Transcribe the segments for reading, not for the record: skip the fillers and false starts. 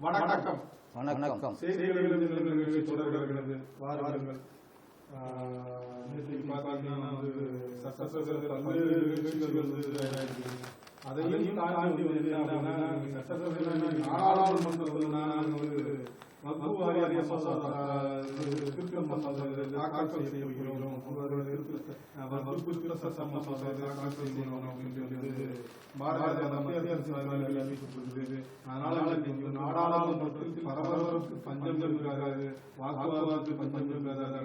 வணக்கம். வணக்கம். செய்திகளிலிருந்து தொடர்கிறது. வாருங்கள். பல்வேறு நிகழ்ச்சிகள் அதையும் தாண்டி நாடாளுமன்ற திருத்தம் தாக்கல் செய்கிறோம் அதனால நாடாளுமன்றத்தில் பரபரப்பு பஞ்சம் இருக்காது, வாக்குவாதத்து பஞ்சம் இருக்காது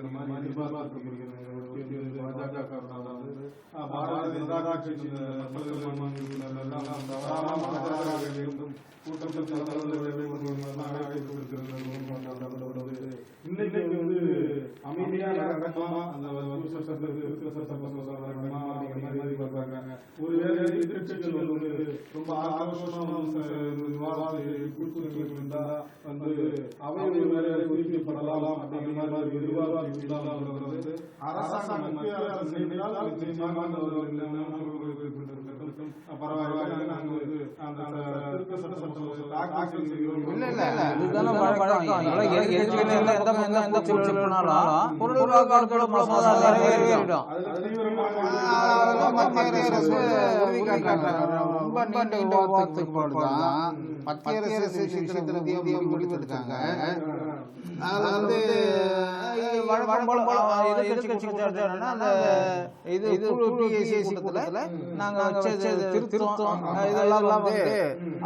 பாஜக பாரதிய ஜனதா கட்சி இன்னைக்கு அமைதியான ஒருவேளை எதிர்கட்சிகள் ரொம்ப ஆக்ரோஷமான அவை வேலை குறிப்பிடப்படலாம் அப்படிங்கிற மாதிரி எதிர்பார்ப்பு அரசாங்கம் மத்திய அரசு முடிவெடுத்தாங்க. அதுல வந்து நாங்க திருத்தம் இதெல்லாம் வந்து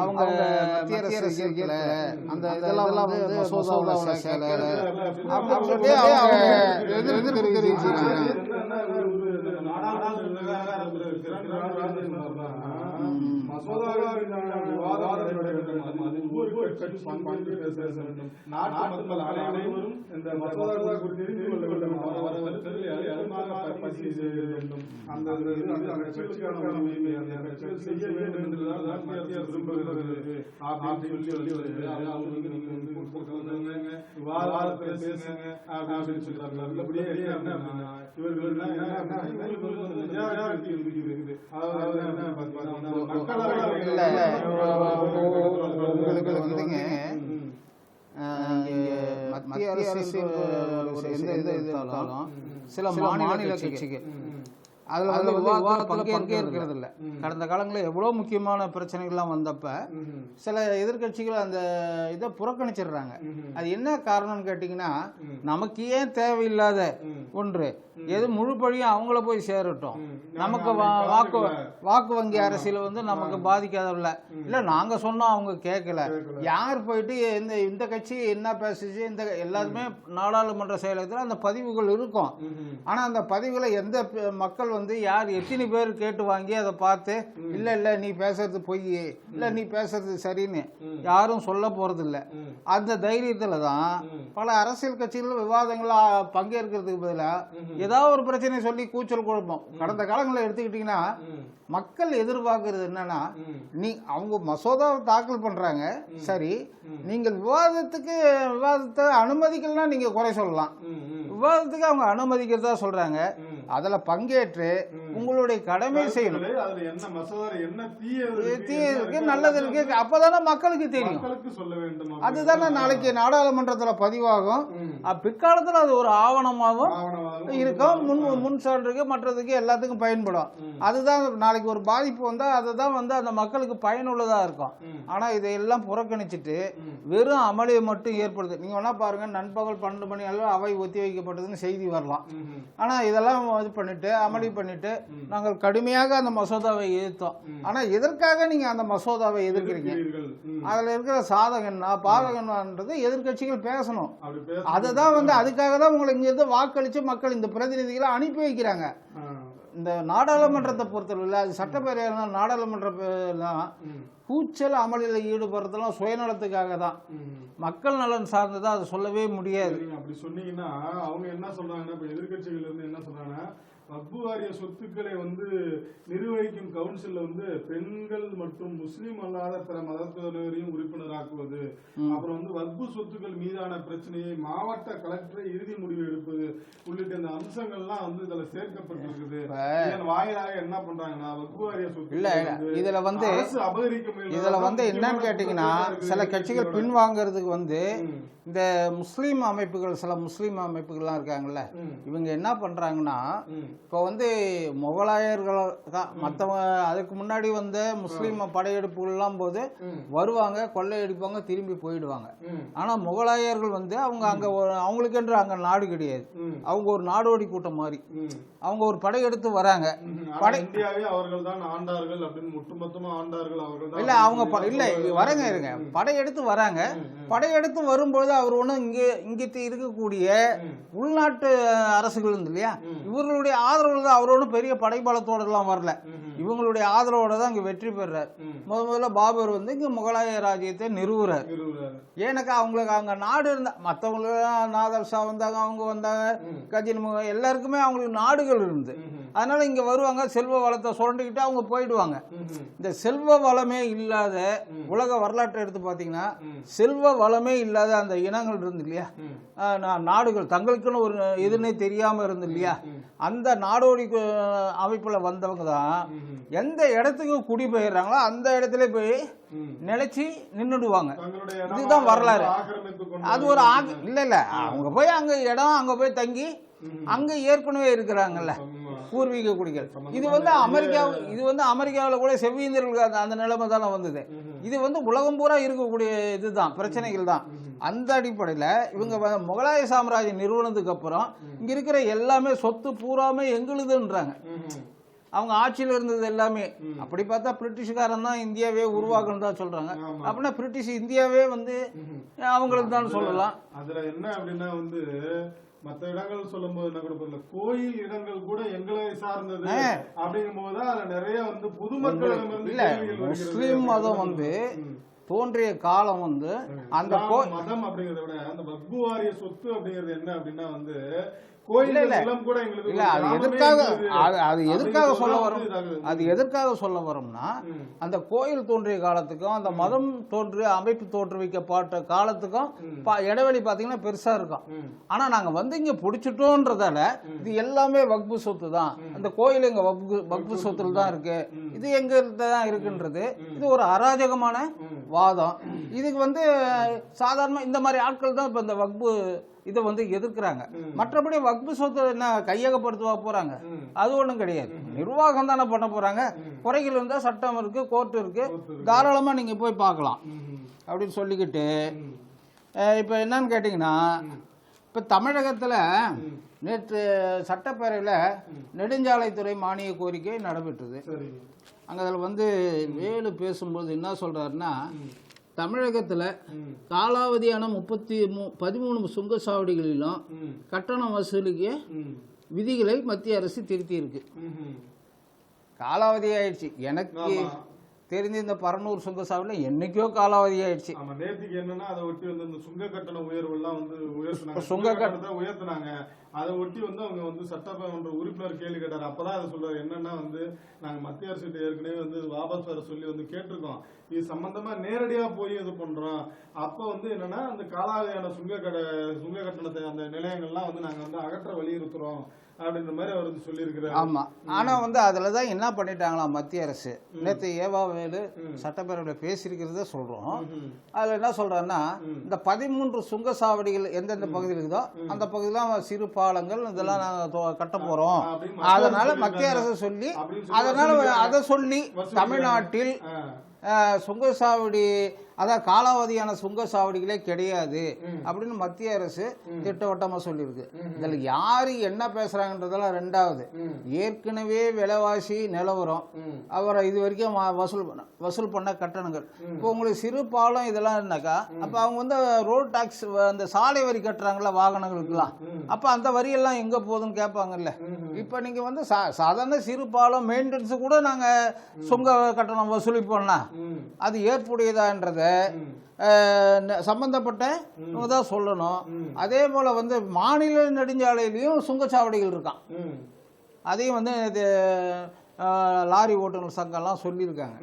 அவங்க மத்திய அரசு அந்த இதெல்லாம் வந்து மசோதாவுல சேர்க்கல அப்படின்னு சொல்லி அவங்க எதிர்ப்பு தெரிவிச்சாங்க. மத்திய அரசு சில மாநில கட்சிகள் அதுல வந்து விவாதத்துல பங்கேற்கிறது இல்லை. கடந்த காலங்களில் எவ்வளவு முக்கியமான பிரச்சனைகள்லாம் வந்தப்ப சில எதிர்கட்சிகள் அந்த இதை புறக்கணிச்சிடுறாங்க. அது என்ன காரணம்னு கேட்டீங்கன்னா, நமக்கு ஏன் தேவையில்லாத ஒன்று எது முழு பழியும் அவங்கள போய் சேரட்டும், நமக்கு வாக்கு வங்கி அரசியல் வந்து நமக்கு பாதிக்காதவில்லை, இல்லை நாங்க சொன்னோம் அவங்க கேட்கல, யார் போயிட்டு இந்த கட்சி என்ன பேசுச்சு, இந்த எல்லாருமே நாடாளுமன்ற செயலகத்தில் அந்த பதிவுகள் இருக்கும். ஆனா அந்த பதிவுகளை எந்த மக்கள் வந்து யார் எத்தனை பேர் கேட்டு வாங்கி அதை பார்த்து இல்ல இல்ல நீ பேசுறது பொய், இல்ல நீ பேசுறது சரின்னு யாரும் சொல்ல போறது இல்லை. அந்த தைரியத்துல தான் பல அரசியல் கட்சிகள் விவாதங்கள் பங்கேற்கிறதுக்கு பதிலாக ஏதாவது ஒரு பிரச்சனை சொல்லி கூச்சல் குழப்பம். கடந்த காலங்களில் எடுத்துக்கிட்டீங்கன்னா மக்கள் எதிர்பார்க்கறது என்னன்னா, நீ அவங்க மசோதாவை தாக்கல் பண்றாங்க, சரி நீங்கள் விவாதத்தை அனுமதிக்கலன்னா நீங்க குறை சொல்லலாம், விவாதத்துக்கு அவங்க அனுமதிக்கிறதா சொல்றாங்க. அதுல பங்கேற்று உங்களுடைய கடமை செய்யணும். தீய நல்லது இருக்கு, அப்பதானே மக்களுக்கு தெரியும். அதுதானே நாளைக்கு நாடாளுமன்றத்துல பதிவாகும், பிற்காலத்துல அது ஒரு ஆவணமாகவும் இருக்கும், முன் சான்றுக்கு மற்றதுக்கு எல்லாத்துக்கும் பயன்படும். அதுதான் நாளைக்கு ஒரு பாதிப்பு வந்தா அதுதான் வந்து அந்த மக்களுக்கு பயனுள்ளதா இருக்கும். ஆனா இதையெல்லாம் புறக்கணிச்சுட்டு வெறும் அமளியை மட்டும் ஏற்படுது. நீங்க வேணா பாருங்க, நண்பகல் 12 மணி அளவு அவை ஒத்தி வைக்கப்பட்டதுன்னு செய்தி வரலாம். ஆனா இதெல்லாம் இது பண்ணிட்டு அமளி பண்ணிட்டு நாங்கள் கடுமையாக அந்த மசோதாவை எதிர்த்தோம். ஆனா எதற்காக நீங்க அந்த மசோதாவை எதிர்க்கிறீங்க? அதுல இருக்கிற சாதகன்னா பாதகன்றது எதிர்கட்சிகள் பேசணும். அதுதான் வந்து அதுக்காக தான் உங்களை இங்க இருந்து வாக்களிச்சு மக்கள் இந்த பிரதிநிதிகளை அனுப்பி வைக்கிறாங்க. இந்த நாடாளுமன்றத்தை பொறுத்தவரை அது சட்டப்பேரவை நாடாளுமன்ற கூச்சல் அமளியில் ஈடுபடுறதெல்லாம் சுயநலத்துக்காக தான், மக்கள் நலன் சார்ந்ததா அதை சொல்லவே முடியாது. அப்படி சொன்னீங்கன்னா அவங்க என்ன சொல்றாங்கன்னா, இப்ப எதிர்கட்சிகள் இருந்து என்ன சொல்றாங்கன்னா, வக்பு வாரிய சொத்துக்களை வந்து நிர்வகிக்கும் கவுன்சில்ல வந்து பெண்கள் மற்றும் முஸ்லீம் அல்லாத பிற மதத்தினரையும் உறுப்பினராக்குவது, அப்புறம் வந்து வக்பு சொத்துக்கள் மீதான பிரச்சனையை மாவட்ட கலெக்டரை இறுதி முடிவு எடுப்பது உள்ளிட்ட இந்த அம்சங்கள்லாம் வந்து இதுல சேர்க்கப்பட்டிருக்குது. இதன் வாயிலாக என்ன பண்றாங்கன்னா வக்பு வாரிய சொத்து இதுல வந்து இதுல வந்து என்னன்னு கேட்டீங்கன்னா சில கட்சிகள் பின்வாங்கிறதுக்கு வந்து இந்த முஸ்லீம் அமைப்புகள், சில முஸ்லீம் அமைப்புகள்லாம் இருக்காங்கல்ல, இவங்க என்ன பண்றாங்கன்னா இப்போ வந்து முகலாயர்கள் மற்றவங்க அதுக்கு முன்னாடி வந்த முஸ்லீம் படையெடுப்புகள்லாம் போது வருவாங்க, கொள்ளையடிப்பாங்க, திரும்பி போயிடுவாங்க. ஆனா முகலாயர்கள் வந்து அவங்க அங்க அவங்களுக்கென்று அங்க நாடு கிடையாது, அவங்க ஒரு நாடோடி கூட்டம் மாதிரி அவங்க ஒரு படையெடுத்து வராங்க. இந்தியாவே அவர்கள் தான் ஆண்டார்கள் அப்படின்னு ஒட்டுமொத்தமா ஆண்டார்கள் அவர்கள் தான். இல்ல அவங்க இல்ல வரங்க இருங்க, படையெடுத்து வராங்க. படையெடுத்து வரும்போது அவர் ஒன்றும் இங்கே இருக்கக்கூடிய உள்நாட்டு அரசுகள் இருந்து இல்லையா, இவர்களுடைய ஆதரவு தான். அவர் ஒன்றும் பெரிய படைபலத்தோட எல்லாம் வரல, இவங்களுடைய ஆதரவோட தான் இங்க வெற்றி பெறார். முதல்ல பாபர் வந்து இங்க முகலாய ராஜ்யத்தை நிறுவுறார். ஏன்னாக்கா அவங்களுக்கு அங்க நாடு இருந்தா, மற்றவங்களுக்கு நாதர் ஷா வந்தாங்க, அவங்க வந்தாங்க, கஜின் எல்லாருக்குமே அவங்களுக்கு நாடுகள் இருந்து, அதனால இங்க வருவாங்க, செல்வ வளத்தை சுரண்டிக்கிட்டு அவங்க போயிடுவாங்க. இந்த செல்வ வளமே இல்லாத உலக வரலாற்றை எடுத்து பாத்தீங்கன்னா செல்வ வளமே இல்லாத அந்த இனங்கள் இருந்து இல்லையா, நாடுகள் தங்களுக்குன்னு ஒரு எதுன்னே தெரியாம இருந்து இல்லையா, அந்த நாடோடி அமைப்புல வந்தவங்க தான் எந்த இடத்துக்கு குடிபெயர்றாங்களோ அந்த இடத்துல போய் நிலைச்சி நின்றுடுவாங்க. இதுதான் வரலாறு. அது ஒரு இல்ல இல்ல அவங்க போய் அங்க இடம், அங்க போய் தங்கி அங்க ஏற்கனவே இருக்கிறாங்கல்ல பூர்வீக குடிகள். இது வந்து அமெரிக்காவில் கூட செவ்வியந்தர்களுக்கு அந்த நிலைமை தானே வந்தது. இது வந்து உலகம் பூரா இருக்கக்கூடிய இதுதான் பிரச்சனைகள் தான். அந்த அடிப்படையில் இவங்க முகலாய சாம்ராஜ்ய நிறுவனத்துக்கு அப்புறம் இங்க இருக்கிற எல்லாமே சொத்து பூராமே எங்களுதுன்றாங்க. அவங்க ஆட்சியில் இருந்தது எல்லாமே. அப்படி பார்த்தா பிரிட்டிஷ்காரன் தான் இந்தியாவே உருவாக்குன்னு தான் சொல்றாங்க. அப்படின்னா பிரிட்டிஷ் இந்தியாவே வந்து அவங்களுக்கு தான் சொல்லலாம். அதுல என்ன அப்படின்னா வந்து மற்ற இடங்கள் சொல்லும் போது என்ன கூட தெரியல, கோயில் இடங்கள் கூட எங்களை சார்ந்தது அப்படிங்கும் போது அதுல நிறைய வந்து பொதுமக்களிடமிருந்து முஸ்லீம் மதம் வந்து தோன்றிய காலம் வந்து அந்த மதம் அப்படிங்கறத விட அந்த வக்பு வாரிய சொத்து அப்படிங்கிறது என்ன அப்படின்னா வந்து எதற்காக சொல்ல வரும்னா அந்த கோயில் தோன்றிய காலத்துக்கும் அந்த மதம் தோன்றிய அமைப்பு தோற்றுவிக்கப்பட்ட காலத்துக்கும் இடைவெளி பாத்தீங்கன்னா பெருசா இருக்கும். ஆனா நாங்க வந்து இங்க புடிச்சிட்டோன்றதால இது எல்லாமே வக்பு சொத்து தான், அந்த கோயில் எங்க வக்பு சொத்துல தான் இருக்கு, இது எங்க தான் இருக்குன்றது இது ஒரு அராஜகமான வாதம். இதுக்கு வந்து சாதாரண இந்த மாதிரி ஆட்கள் தான் இப்ப இந்த வக்பு இதை வந்து எதிர்க்கிறாங்க. மற்றபடி வக்பு சொத்தை என்ன கையகப்படுத்துவா போறாங்க? அது ஒண்ணும் கிடையாது. நிர்வாகம் தானே பண்ண போறாங்க. குறைகள் இருந்தா சட்டம் இருக்கு, கோர்ட் இருக்கு, தாராளமா நீங்க போய் பார்க்கலாம் அப்படின்னு சொல்லிக்கிட்டு இப்ப என்னன்னு கேட்டீங்கன்னா, இப்ப தமிழகத்துல நேற்று சட்டப்பேரவையில நெடுஞ்சாலைத்துறை மானிய கோரிக்கை நடைபெற்றது. அங்க அதில் வந்து வேலு பேசும்போது என்ன சொல்றாருன்னா, தமிழகத்துல காலாவதியான 13 சுங்கச்சாவடிகளிலும் கட்டணம் வசூலிக்க விதிகளை மத்திய அரசு திருத்தி இருக்கு. காலாவதி ஆயிடுச்சு. எனக்கு தெரிஞ்ச இந்த பரனூர் சுங்கச்சாவடியில் என்னைக்கோ காலாவதி ஆயிடுச்சு. நேற்றுக்கு என்னன்னா அதை ஒட்டி வந்து இந்த சுங்க கட்டண உயர்வு எல்லாம் வந்து உயர்த்தினாங்க, சுங்க கட்டணத்தை உயர்த்தினாங்க. அதை ஒட்டி வந்து அவங்க வந்து சட்டமன்ற உறுப்பினர் கேள்வி கேட்டாரு. அப்பதான் அதை சொல்றாரு, என்னன்னா வந்து நாங்க மத்திய அரசு ஏற்கனவே வந்து வாபஸ் வர சொல்லி வந்து கேட்டிருக்கோம், இது சம்பந்தமா நேரடியா போய் இது பண்றோம். அப்ப வந்து என்னன்னா அந்த காலாவதியான சுங்க கட்டணத்தை அந்த நிலையங்கள்லாம் வந்து நாங்க வந்து அகற்ற வலியுறுத்துறோம் அப்படின்ற மாதிரி அவர் வந்து சொல்லியிருக்கிறாரு. ஆமா, ஆனா வந்து அதுலதான் என்ன பண்ணிட்டாங்களாம் மத்திய அரசு. நேற்று ஏவாவேலு சட்டப்பேரவையில் பேசியிருக்கிறத சொல்றோம். அதுல என்ன சொல்றாங்கன்னா, இந்த 13 சுங்கச்சாவடிகள் எந்தெந்த பகுதியில் இருக்குதோ அந்த பகுதியெல்லாம் சிறு பாலங்கள் இதெல்லாம் நாங்க கட்ட போறோம். அதனால மத்திய அரசு சொல்லி அதை சொல்லி தமிழ்நாட்டில் சுங்கச்சாவடி அதான் காலாவதியான சுங்கச்சாவடிகளே கிடையாது அப்படின்னு மத்திய அரசு திட்டவட்டமா சொல்லியிருக்கு. இதுல யாரு என்ன பேசுறாங்கன்றதெல்லாம் ரெண்டாவது. ஏற்கனவே விலைவாசி நிலவரம், அவரை இது வரைக்கும் வசூல் பண்ண கட்டணங்கள், இப்போ உங்களுக்கு சிறு பாலம் இதெல்லாம் இருந்தாக்கா அப்ப அவங்க வந்து ரோட் டாக்ஸ் அந்த சாலை வரி கட்டுறாங்கல்ல வாகனங்களுக்குலாம், அப்ப அந்த வரியெல்லாம் எங்க போகுதுன்னு கேட்பாங்கல்ல. இப்ப நீங்க வந்து சாதாரண சிறு பாலம் மெயின்டெனன்ஸ் கூட நாங்க சுங்க கட்டணம் வசூலிப்போம்னா அது ஏற்புடையதான்றத சம்பந்தப்பட்ட தான் சொல்லணும். அதே போல வந்து மாநில நெடுஞ்சாலையிலையும் சுங்கச்சாவடிகள் இருக்கான். அதையும் வந்து இது லாரி ஓட்டுநர் சங்கம்லாம் சொல்லியிருக்காங்க.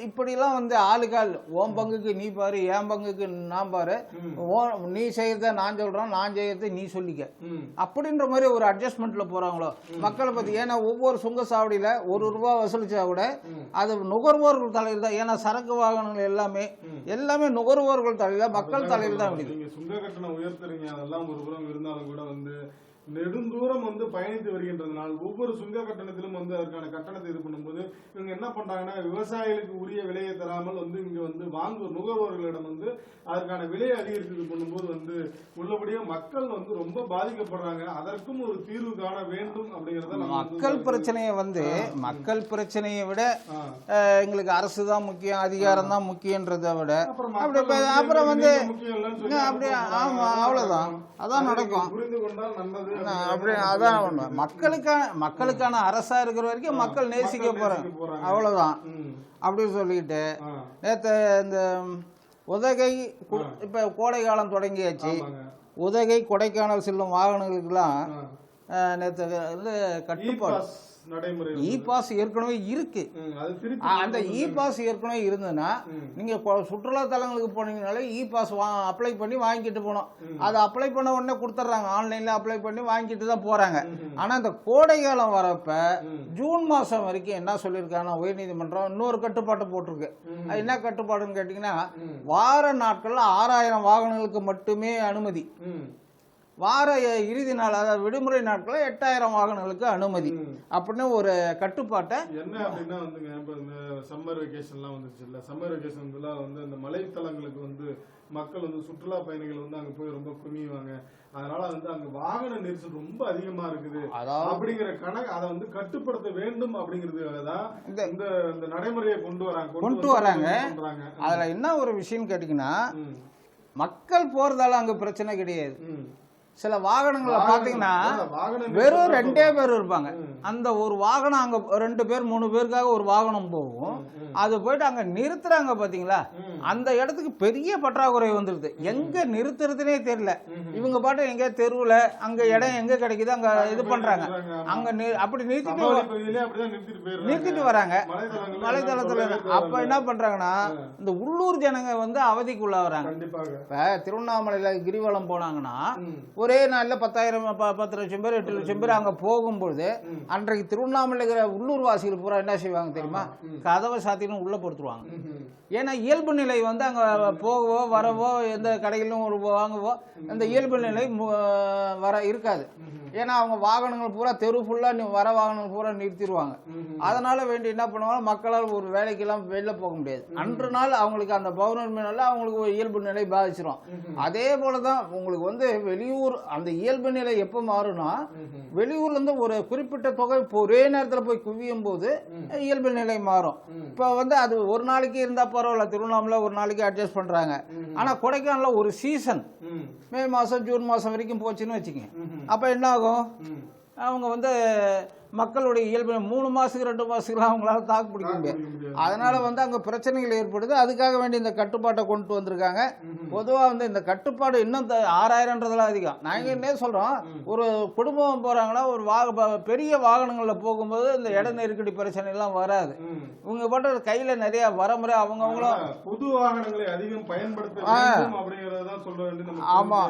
இப்படிலாம் வந்து ஆளுக்கால் ஓம் பங்குக்கு நீ பாரு, என் பங்குக்கு நான் பாரு, நீ செய்யறத நான் சொல்றேன், நான் செய்யறத நீ சொல்லிக்க அப்படின்ற மாதிரி ஒரு அட்ஜஸ்ட்மெண்ட்ல போறாங்களோ மக்களை பத்தி. ஏன்னா ஒவ்வொரு சுங்கசாவடியில ₹1 வசூலிச்சா கூட அது நுகர்வோர்கள் தலையில் தான். ஏன்னா சரக்கு வாகனங்கள் எல்லாமே நுகர்வோர்கள் தலையில, மக்கள் தலையில் தான் விடுது. நீங்க சுங்க கட்டணம் உயர்த்துறீங்க, அதெல்லாம் ஒரு புறம் இருந்தாலும் கூட வந்து நெடுந்தூரம் வந்து பயணித்து வருகின்றதுனால் ஒவ்வொரு சுங்க கட்டணத்திலும் வந்து அதற்கான கட்டணத்தை இது பண்ணும்போது இவங்க என்ன பண்றாங்கன்னா, விவசாயிகளுக்கு உரிய விலையை தராமல் வந்து இங்க வந்து நுகர்வோர்களிடம் வந்து அதற்கான விலையை அதிகரித்து பண்ணும்போது வந்து உள்ளபடியே மக்கள் வந்து ரொம்ப பாதிக்கப்படுறாங்க. அதற்கும் ஒரு தீர்வு காண வேண்டும் அப்படிங்கறத மக்கள் பிரச்சனையை வந்து மக்கள் பிரச்சனையை விட எங்களுக்கு அரசு தான் முக்கியம், அதிகாரம் தான் முக்கியன்றதை விட அப்புறம் வந்து அப்படி ஆமா அவ்வளவுதான், அதான் நடக்கும். புரிந்து கொண்டால் நல்லது அப்படி அதான் மக்களுக்கான அரசா இருக்கிற வரைக்கும் மக்கள் நேசிக்க போறாங்க, அவ்வளவுதான் அப்படின்னு சொல்லிட்டு நேத்து இந்த உதகை இப்ப கோடை காலம் தொடங்கியாச்சு. உதகை கொடைக்கானல் செல்லும் வாகனங்களுக்கெல்லாம் நேற்று வந்து கட்டுப்பாடு இ பாஸ் ஏற்கனவே இருக்கு. அந்த இ பாஸ் ஏற்கனவே இருந்ததுன்னா நீங்க சுற்றுலா தலங்களுக்கு போனீங்கனாலே இ பாஸ் அப்ளை பண்ணி வாங்கிட்டு போனோம். அதை அப்ளை பண்ண உடனே கொடுத்துட்றாங்க, ஆன்லைன்ல அப்ளை பண்ணி வாங்கிட்டு தான் போறாங்க. ஆனா இந்த கோடை காலம் வரப்ப ஜூன் மாசம் வரைக்கும் என்ன சொல்லியிருக்காங்கன்னா உயர்நீதிமன்றம் இன்னொரு கட்டுப்பாட்டை போட்டிருக்கு. அது என்ன கட்டுப்பாடுன்னு கேட்டீங்கன்னா, வார நாட்கள்ல 6000 வாகனங்களுக்கு மட்டுமே அனுமதி, வார இறுதி நாள் அதாவது விடுமுறை நாட்கள் 8000 வாகனங்களுக்கு அனுமதி அப்படின்னு ஒரு கட்டுப்பாட்டை. என்ன அப்படின்னா வந்துங்க, இப்போ இந்த சம்மர் வெக்கேஷன்லாம் வந்துருச்சு இல்லை, சம்மர் வெக்கேஷன்லாம் வந்து அந்த மலைத்தலங்களுக்கு வந்து மக்கள் வந்து சுற்றுலா பயணிகள் வந்து அங்க போய் ரொம்ப குமியுவாங்க. அதனால வந்து அங்க வாகன நெரிசல் ரொம்ப அதிகமா இருக்குது அப்படிங்கிற கணக்கு அதை வந்து கட்டுப்படுத்த வேண்டும் அப்படிங்கிறதுக்காக தான் இந்த நடைமுறையை கொண்டு வராங்க. அதுல என்ன ஒரு விஷயம் கேட்டீங்கன்னா, மக்கள் போறதால அங்க பிரச்சனை கிடையாது. சில வாகனங்களை பாத்தீங்கன்னா வெறும் 2 பேர் இருப்பாங்க. அந்த ஒரு வாகனம் அங்க 2 பேர் 3 பேருக்காக ஒரு வாகனம் போகும். அது போயிட்டு அங்க நிறுத்துறாங்க பாத்தீங்களா, அந்த இடத்துக்கு பெரிய பற்றாக்குறை வந்துருது. எங்க நிறுத்துறதுனே தெரியல. இவங்க பாட்டு எங்க தெருவுல அங்க இடம் எங்க கிடைக்குது அங்க இது பண்றாங்க. அங்க அப்படி நிறுத்திட்டு வராங்க மலைத்தளத்துல. அப்ப என்ன பண்றாங்கன்னா, இந்த உள்ளூர் ஜனங்க வந்து அவதிக்குள்ளாகிறாங்க. இப்ப திருவண்ணாமலையில கிரிவலம் போனாங்கன்னா ஒரே நாள்ல 10,000 10 லட்சம் பேர் 8 லட்சம் பேர் அங்க போகும்போது அன்றைக்கு திருவண்ணாமலை உள்ளூர் வாசிகள் பூரா என்ன செய்வாங்க தெரியுமா, கதவை சாத்தின்னு உள்ள பொறுத்துருவாங்க. ஏன்னா இயல்பு நிலை வந்து அங்க போகவோ வரவோ எந்த கடைகளிலும் வாங்கவோ அந்த இயல்பு நிலை இருக்காது. ஏன்னா அவங்க வாகனங்கள் பூரா தெரு ஃபுல்லா வர வாகனங்கள் பூரா நிறுத்திடுவாங்க. அதனால வேண்டி என்ன பண்ணுவாங்க, மக்களால் ஒரு வேலைக்கெல்லாம் வெளில போக முடியாது. அன்று நாள் அவங்களுக்கு அந்த பௌர்ணமி நாள் அவங்களுக்கு ஒரு இயல்பு நிலை பாதிச்சிடும். அதே போலதான் உங்களுக்கு வந்து வெளியூர் அந்த இயல்பு நிலை எப்ப மாறும்னா, வெளியூர்ல இருந்து ஒரு குறிப்பிட்ட தொகை ஒரே நேரத்துல போய் குவியும் போது இயல்பு நிலை மாறும். இப்ப வந்து அது ஒரு நாளைக்கு இருந்தா பரவாயில்ல, திருவண்ணாமலை ஒரு நாளைக்கு அட்ஜஸ்ட் பண்றாங்க. ஆனா கொடைக்கானல்ல ஒரு சீசன் மே மாசம் ஜூன் மாசம் வரைக்கும் போச்சுன்னு வச்சுக்கோங்க. அப்ப என்ன ஆகும், அவங்க வந்து மக்களுடைய இயல்பு 3 மாசத்துக்கு 2 மாசத்துக்குலாம் அவங்களால தாக்கு பிடிக்க முடியாது. அதனால வந்து அங்க பிரச்சனைகள் ஏற்படுது. அதுக்காக வேண்டி இந்த கட்டுப்பாட்டை கொண்டு வந்திருக்காங்க. பொதுவா வந்து இந்த கட்டுப்பாடு இன்னும் 6000ன்றதுல அதிகம். நாங்க என்ன சொல்றோம், ஒரு குடும்பம் போறாங்கன்னா ஒரு பெரிய வாகனங்கள்ல போகும்போது இந்த இட நெருக்கடி பிரச்சனை எல்லாம் வராது. இவங்க போட்ட கையில நிறைய வரமுறை அவங்களும் புது வாகனங்களை அதிகம் பயன்படுத்த வேண்டும் அப்படிங்கறத சொல்ல வேண்டியது. ஆமா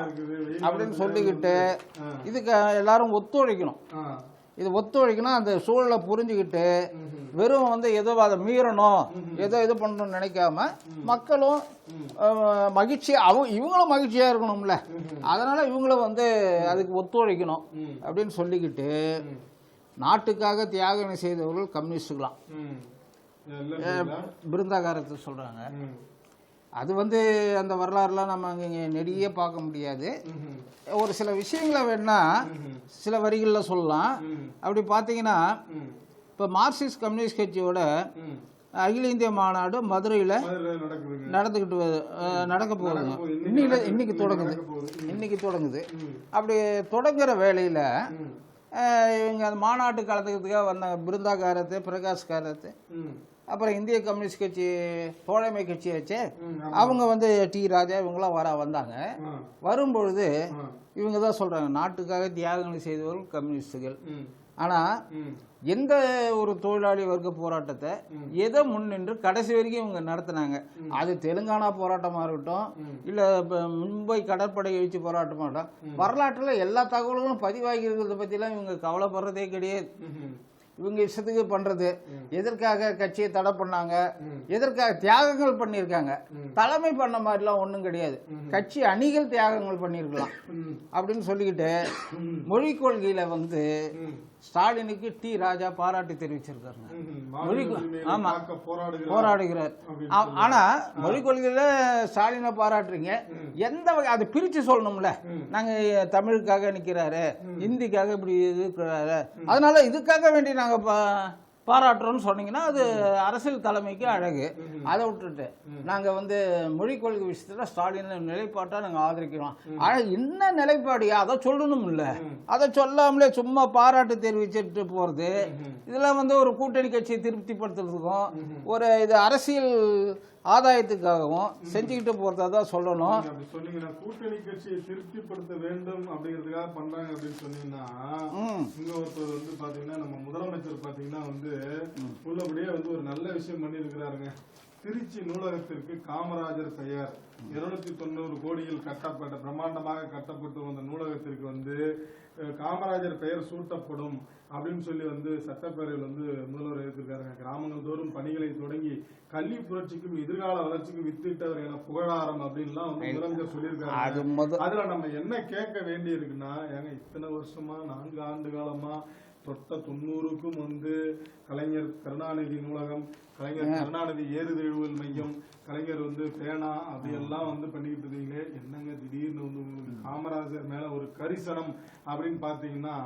அப்படின்னு சொல்லிக்கிட்டு இதுக்கு எல்லாரும் ஒத்துழைக்கணும். இது ஒத்துழைக்கணும். அந்த சூழலை புரிஞ்சுக்கிட்டு வெறும் வந்து ஏதோ அதை மீறணும் ஏதோ இது பண்ணணும்னு நினைக்காம மக்களும் இவங்களும் மகிழ்ச்சியா இருக்கணும்ல, அதனால இவங்களும் வந்து அதுக்கு ஒத்துழைக்கணும் அப்படின்னு சொல்லிக்கிட்டு, நாட்டுக்காக தியாகம் செய்தவர்கள் கம்யூனிஸ்டுகளாம் பிருந்தாகாரத்தை சொல்றாங்க. அது வந்து அந்த வரலாறுலாம் நம்ம அங்கே நெடியே பார்க்க முடியாது. ஒரு சில விஷயங்களை வேணா சில வரிகளில் சொல்லலாம். அப்படி பார்த்தீங்கன்னா, இப்போ மார்க்சிஸ்ட் கம்யூனிஸ்ட் கட்சியோட அகில இந்திய மாநாடு மதுரையில் நடக்க போகுதுங்க. இன்னைக்கு தொடங்குது. அப்படி தொடங்குற வேளையில் இவங்க அந்த மாநாட்டு கலந்துக்கிறதுக்காக வந்தாங்க. பிருந்தாகாரத்து, பிரகாஷ் காரத்து, அப்புறம் இந்திய கம்யூனிஸ்ட் கட்சி தோழமை கட்சி வச்சு அவங்க வந்து டி ராஜா இவங்களாம் வந்தாங்க. வரும்பொழுது இவங்க தான் சொல்றாங்க, நாட்டுக்காக தியாகங்கள் செய்தவர்கள் கம்யூனிஸ்டுகள், ஆனா எந்த ஒரு தொழிலாளி வர்க்க போராட்டத்தை எதை முன்னின்று கடைசி வரைக்கும் இவங்க நடத்தினாங்க. அது தெலுங்கானா போராட்டமா இருக்கட்டும், இல்ல மும்பை கடற்படை எழுச்சி போராட்டமா இருக்கட்டும், வரலாற்றுல எல்லா தகவல்களும் பதிவாகி இருக்கிறத பத்திலாம் இவங்க கவலைப்படுறதே கிடையாது. இவங்க இஷ்டத்துக்கு பண்றது. எதற்காக கட்சியை தடை பண்ணாங்க, எதற்காக தியாகங்கள் பண்ணியிருக்காங்க. தலைமை பண்ண மாதிரிலாம் ஒன்றும் கிடையாது. கட்சி அணிகள் தியாகங்கள் பண்ணியிருக்கலாம் அப்படின்னு சொல்லிக்கிட்டு மொழி கொள்கையில வந்து ஸ்டாலினுக்கு டி ராஜா பாராட்டு தெரிவிச்சிருக்காருங்க. ஆமா, போராடுகிறார். ஆனா மொழி கொள்கையில ஸ்டாலினை பாராட்டுறீங்க, எந்த வகை அதை பிரிச்சு சொல்லணும்ல. நாங்க தமிழுக்காக நிக்கிறாரு, இந்திக்காக இப்படி இருக்கிறாரு, அதனால இதுக்காக வேண்டி நாங்க பாராட்டுறோம்னு சொன்னீங்கன்னா அது அரசியல் தலைமைக்கு அழகு. அதை விட்டுட்டு நாங்க வந்து மொழி கொள்கை விஷயத்துல ஸ்டாலின் நிலைப்பாட்டா நாங்க ஆதரிக்கிறோம். என்ன நிலைப்பாடியா அதை சொல்லணும் இல்ல, அதை சொல்லாமலே சும்மா பாராட்டு தெரிவிச்சுட்டு போறது, இதெல்லாம் வந்து ஒரு கூட்டணி கட்சியை திருப்திப்படுத்துறதுக்கும் ஒரு இது அரசியல் ஆதாயத்துக்காகவும் செஞ்சுக்கிட்டு போறதா தான் சொல்லணும். சொன்னீங்கன்னா கூட்டணி கட்சியை திருப்திப்படுத்த வேண்டும் அப்படிங்கிறதுக்காக பண்றாங்க அப்படின்னு சொன்னீங்கன்னா, இங்க ஒருத்தர் வந்து பாத்தீங்கன்னா நம்ம முதலமைச்சர் பாத்தீங்கன்னா வந்து உள்ளபடியே வந்து ஒரு நல்ல விஷயம் பண்ணிருக்கிறாருங்க. திருச்சி நூலகத்திற்கு காமராஜர் பெயர் 290 கோடியில் கட்டப்பட்ட பிரம்மாண்டமாக கட்டப்பட்டு வந்த நூலகத்திற்கு வந்து காமராஜர் பெயர் சூட்டப்படும் அப்படின்னு சொல்லி வந்து சட்டப்பேரவையில் வந்து முதல்வர் எடுத்திருக்காருங்க. கிராமங்கள் தோறும் பணிகளை தொடங்கி கல்வி புரட்சிக்கும் எதிர்கால வளர்ச்சிக்கும் வித்திட்டவர் என புகழாரம் அப்படின்லாம் வந்து முதலமைச்சர் சொல்லியிருக்காரு. அதுல நம்ம என்ன கேட்க வேண்டி இருக்குன்னா, ஏங்க இத்தனை வருஷமா 4 ஆண்டு காலமா தொட்ட 90க்கும் வந்து கலைஞர் கருணாநிதி நூலகம், கலைஞர் கருணாநிதி ஏறுதழுவல் மையம், கலைஞர் வந்து பேனா அப்படியெல்லாம் வந்து பண்ணிக்கிட்டு இருந்தீங்களே, என்னங்க திடீர்னு வந்து உங்களுக்கு காமராஜர் மேல ஒரு கரிசனம் அப்படின்னு பாத்தீங்கன்னா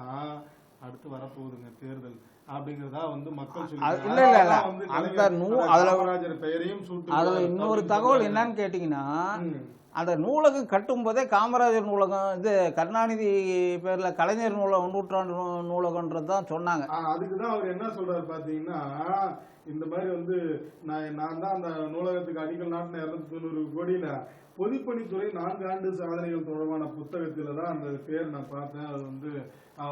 அடுத்து வரப்போகுதுங்க தேர்தல் அப்படிங்கறதா வந்து மக்கள் சொல்லி காமராஜர் பெயரையும் சூட்டு. அதுல இன்னொரு தகவல் என்னன்னு கேட்டீங்கன்னா, அந்த நூலகம் கட்டும் போதே காமராஜர் நூலகம் இது கருணாநிதி பேர்ல கலைஞர் நூலகம் நூற்றாண்டு நூலகம்ன்றதுதான் சொன்னாங்க. அதுக்குதான் அவர் என்ன சொல்றாரு பாத்தீங்கன்னா, இந்த மாதிரி வந்து நான் தான் அந்த நூலகத்துக்கு அடிக்கல் நாட்டின 290 கோடியில பொதுப்பணித்துறை 4 ஆண்டு சாதனைகள் தொடர்பான புத்தகத்தில தான் அந்த பேர் நான் பார்த்தேன். அது வந்து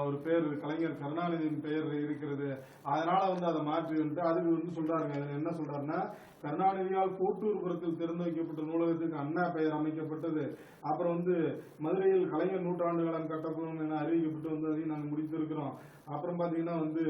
ஒரு பேர் கலைஞர் கருணாநிதியின் பெயர் இருக்கிறது, அதனால வந்து அதை மாற்றி வந்து அதுக்கு வந்து சொல்றாருங்க. என்ன சொல்றாருன்னா, கருணாநிதியால் கோட்டூர்புரத்தில் திறந்து வைக்கப்பட்ட நூலகத்துக்கு அண்ணா பெயர் அமைக்கப்பட்டது. அப்புறம் வந்து மதுரையில் கலைஞர் நூற்றாண்டு காலம் கட்டப்படும் என அறிவிக்கப்பட்டு வந்து அதையும் நாங்கள் முடித்திருக்கிறோம். அப்புறம் பாத்தீங்கன்னா வந்து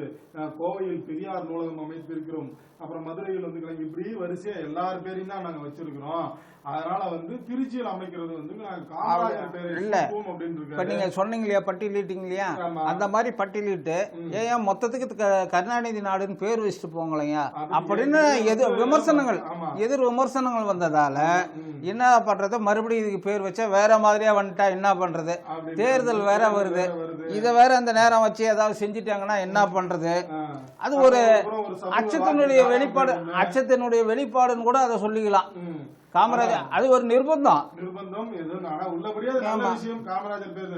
கோவையில் பெரியார் நூலகம் அமைத்திருக்கிறோம். அப்புறம் மதுரையில் வந்து கலைஞர், இப்படி வரிசையா எல்லார் பேரையும் தான் நாங்க வச்சிருக்கிறோம். அதனால வந்து திருச்சியில் அமைக்கிறது வந்து காமராஜர் பேர் இல்ல அப்படின்னு நீங்க சொன்னீங்க இல்லையா, பட்டியலிட்டீங்க இல்லையா, அந்த மாதிரி பட்டியலிட்டு ஏன் மொத்தத்துக்கு கருணாநிதி நாடுன்னு பேர் வச்சுட்டு போங்களையா அப்படின்னு எதிர் விமர்சனங்கள் வந்ததால என்ன பண்றது, மறுபடியும் இதுக்கு பேர் வச்சா வேற மாதிரியா வந்துட்டா என்ன பண்றது, தேர்தல் வேற வருது, இத வேற அந்த நேரம் வச்சு ஏதாவது செஞ்சுட்டாங்கன்னா என்ன பண்றது, அது ஒரு அச்சத்தினுடைய வெளிப்பாடுன்னு கூட அதை சொல்லிக்கலாம். காமராஜர் அது ஒரு நிர்பந்தம் காமராஜர் பேர்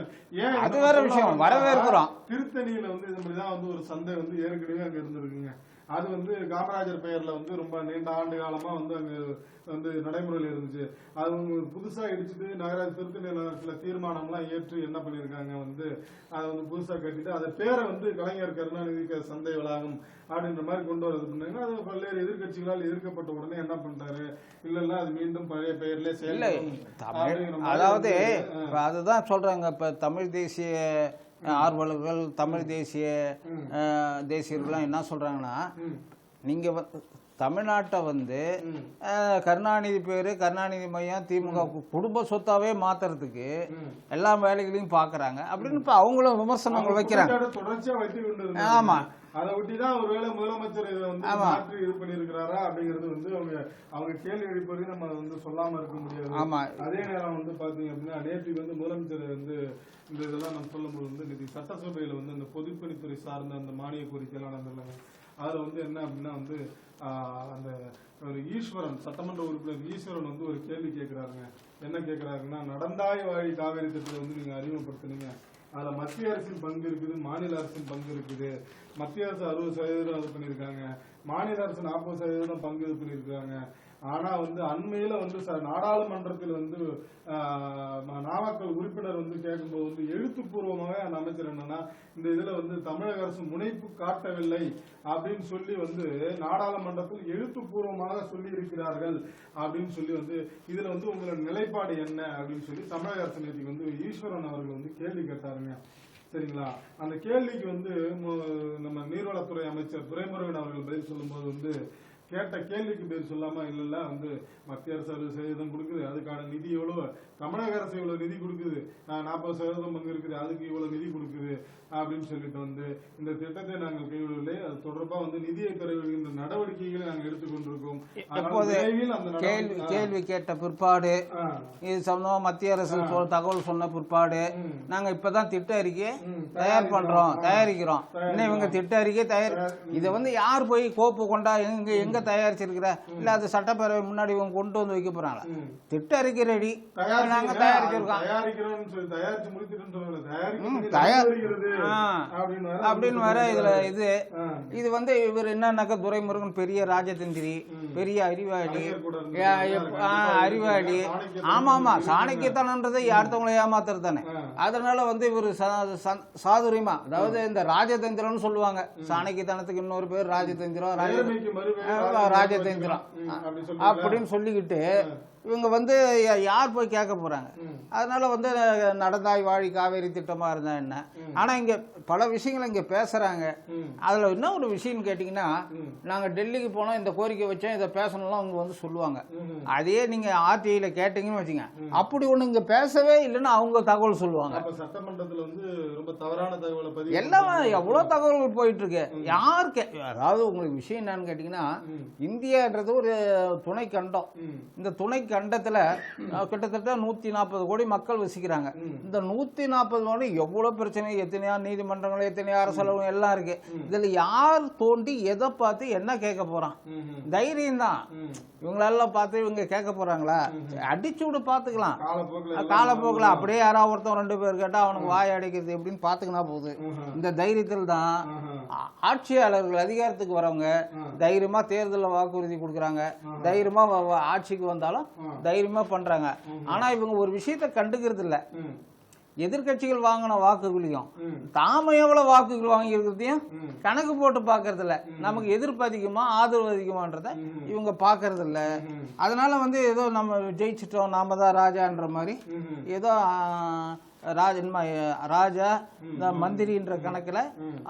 அது வேற விஷயம், வரவேற்கிறோம். திருத்தணியில வந்து இந்த மாதிரிதான் வந்து ஒரு சந்தை வந்து ஏற்கனவே அங்க இருந்திருக்குங்க. அது வந்து காமராஜர் பெயர்ல வந்து ரொம்ப நீண்ட ஆண்டு காலமா வந்து அங்க வந்து நடைமுறையில் இருந்துச்சு. அது புதுசா இடிச்சுட்டு நகராட்சி திருத்தணி நகரத்துல தீர்மானம்லாம் ஏற்று என்ன பண்ணிருக்காங்க வந்து அதை வந்து புதுசா கட்டிட்டு அதை பேரை வந்து கலைஞர் கருணாநிதி சந்தை வளாகம் அப்படின்ற மாதிரி கொண்டு வரது பண்ணாங்கன்னா, அது பல்வேறு எதிர்கட்சிகளால் எதிர்க்கப்பட்ட உடனே என்ன பண்றாரு, இல்ல அது மீண்டும் பழைய பெயர்ல செயல். அதாவது அதுதான் சொல்றாங்க, இப்ப தமிழ் தேசிய ஆர்வலர்கள் தமிழ் தேசியர்கள்லாம் என்ன சொல்றாங்கன்னா, நீங்க தமிழ்நாட்டை வந்து கருணாநிதி பேரு கருணாநிதி மையம் திமுக குடும்ப சொத்தாவே மாத்துறதுக்கு எல்லா வேலைகளையும் பாக்குறாங்க அப்படின்னு இப்ப அவங்களும் விமர்சனங்கள் வைக்கிறாங்க. தொடர்ச்சியா வைத்து கொண்டு ஆமா, அதை ஒட்டிதான் ஒருவேளை முதலமைச்சர் இதை வந்து மாற்றி இது பண்ணிருக்கிறாரா அப்படிங்கிறது வந்து அவங்க கேள்வி எழுப்பது நம்ம வந்து சொல்லாம இருக்க முடியாது. ஆமா, அதே நேரம் வந்து பாத்தீங்க அப்படின்னா நேற்று வந்து முதலமைச்சர் வந்து இந்த இதெல்லாம் நம்ம சொல்லும்போது வந்து இன்னைக்கு சட்டசபையில வந்து அந்த பொதுப்பணித்துறை சார்ந்த அந்த மானிய கோரிக்கையெல்லாம் நடந்தாங்க. அதுல வந்து என்ன அப்படின்னா வந்து அந்த ஒரு ஈஸ்வரன் சட்டமன்ற உறுப்பினர் ஈஸ்வரன் வந்து ஒரு கேள்வி கேட்கிறாருங்க. என்ன கேட்கிறாருன்னா, நடந்தாய் வாழி காவேரி திட்டத்தை வந்து நீங்க அறிமுகப்படுத்தினீங்க, அதுல மத்திய அரசின் பங்கு இருக்குது, மாநில அரசின் பங்கு இருக்குது. மத்திய அரசு 60% அது பண்ணிருக்காங்க, மாநில அரசு 40% பங்கு இது பண்ணிருக்காங்க. ஆனா வந்து அண்மையில வந்து நாடாளுமன்றத்தில் வந்து நாமக்கல் மக்கள் உறுப்பினர் வந்து கேட்கும்போது வந்து எழுத்துப்பூர்வமாக அந்த அமைச்சர் என்னன்னா இந்த இதுல வந்து தமிழக அரசு முனைப்பு காட்டவில்லை அப்படின்னு சொல்லி வந்து நாடாளுமன்றத்தில் எழுத்துப்பூர்வமாக சொல்லி இருக்கிறார்கள் அப்படின்னு சொல்லி வந்து இதுல வந்து உங்களோட நிலைப்பாடு என்ன அப்படின்னு சொல்லி தமிழக அரசு நேற்றுக்கு வந்து ஈஸ்வரன் அவர்கள் வந்து கேள்வி கேட்டாருங்க. சரிங்களா? அந்த கேள்விக்கு வந்து நம்ம நீர்வளத்துறை அமைச்சர் துரைமுருகன் அவர்கள் பதில் சொல்லும்போது வந்து கேட்ட கேள்விக்கு பதில் சொல்லாம இல்ல வந்து மத்திய அரசு 60% கொடுக்குது, அதுக்கான நிதி எவ்வளவு, தமிழக அரசு இவ்வளவு நிதி கொடுக்குது, 40% பங்கு இருக்குது, அதுக்கு இவ்வளவு நிதி கொடுக்குது அப்படின்னு சொல்லிட்டு வந்து இந்த திட்டத்தை நாங்கள் கைவிடவில்லை, அது தொடர்பா வந்து நிதியை பெற வேண்டிய நடவடிக்கைகளை நாங்கள் எடுத்துக்கொண்டிருக்கோம். கேள்வி கேட்ட பிற்பாடு இது சம்பந்தமா மத்திய அரசு தகவல் சொன்ன பிற்பாடு நாங்க இப்பதான் திட்ட அறிக்கை தயாரிக்கிறோம். இன்னும் இவங்க திட்ட அறிக்கை இதை வந்து யார் போய் கோப்பு கொண்டா எங்க தயாரிச்சிருக்கிற இல்ல அது சட்டப்பேரவை முன்னாடி இவங்க கொண்டு வந்து வைக்க போறாங்களா? திட்ட அறிக்கை ரெடி, நாங்க தயாரிச்சிருக்கோம் அப்படின்னு வர இதுல இது வந்து இவர் என்னன்னாக்கா துரைமுருகன் பெரிய ராஜதந்திரி, பெரிய அறிவாளி. ஆமா சாணக்கியத்தனன்றதை அடுத்தவங்களை ஏமாத்துறது தானே. அதனால வந்து இவர் சாதுரியமா, அதாவது இந்த ராஜதந்திரம்னு சொல்லுவாங்க, சாணக்கியத்தனத்துக்கு இன்னொரு பேர் ராஜதந்திரம் அப்படின்னு சொல்லிக்கிட்டு இவங்க வந்து யார் போய் கேட்க போறாங்க? அதனால வந்து நடந்தாய் வாழி காவேரி திட்டமா இருந்தா என்ன, ஆனா இங்க பல விஷயங்கள் இங்க பேசுறாங்க. அதுல என்ன ஒரு விஷயம் கேட்டீங்கன்னா, நாங்க டெல்லிக்கு போனோம், இந்த கோரிக்கை வச்சோம், இதை பேசணும்லாம் அவங்க வந்து சொல்லுவாங்க. அதே நீங்க ஆர்டிஐல கேட்டீங்கன்னு வச்சுங்க, அப்படி ஒண்ணு இங்க பேசவே இல்லைன்னு அவங்க தகவல் சொல்லுவாங்க. சட்டமன்றத்துல வந்து ரொம்ப தவறான தகவலை எல்லாம் எவ்வளவு தகவல்கள் போயிட்டு இருக்கு. யாருக்கு அதாவது உங்களுக்கு விஷயம் என்னன்னு கேட்டீங்கன்னா, இந்தியான்றது ஒரு துணை கண்டம். இந்த துணை கண்டத்துல கிட்டத்தட்ட 140 கோடி மக்கள் வசிக்கிறாங்க. இந்த 140 கோடி எவ்வளவு பிரச்சனை, எத்தனையா நீதிமன்றங்கள், எத்தனையா அரசு எல்லாம் இருக்கு. இதுல யார் தோண்டி எதை பார்த்து என்ன கேட்க போறான்? தைரியம் தான். இவங்களெல்லாம் பார்த்து இவங்க கேட்க போறாங்களா? அடிச்சு விட பாத்துக்கலாம், காலப்போக்கில் அப்படியே யாராவது ஒருத்தன் 2 பேர் கேட்டா அவனுக்கு வாய் அடைக்கிறது எப்படின்னு பாத்துக்கினா போகுது. இந்த தைரியத்தில் தான் ஆட்சியாளர்கள் அதிகாரத்துக்கு வரவங்க தைரியமா தேர்தலில் வாக்குறுதி கொடுக்குறாங்க, தைரியமா ஆட்சிக்கு வந்தாலும் தைரியமா பண்றாங்க. ஆனா இவங்க ஒரு விஷயத்த கண்டுக்கிறது இல்ல, எதிர்கட்சிகள் வாங்கின வாக்குகளையும் தாம எவ்வளவு வாக்குகள் வாங்கி இருக்கிறதையும் கணக்கு போட்டு பாக்குறது இல்ல. நமக்கு எதிர்ப்பு அதிகமா ஆதரவு அதிகமான்றத இவங்க பாக்குறது இல்ல. அதனால வந்து ஏதோ நம்ம ஜெயிச்சிட்டோம், நாம தான் ராஜான்ற மாதிரி ஏதோ ராஜா இந்த மந்திரின்ற கணக்குல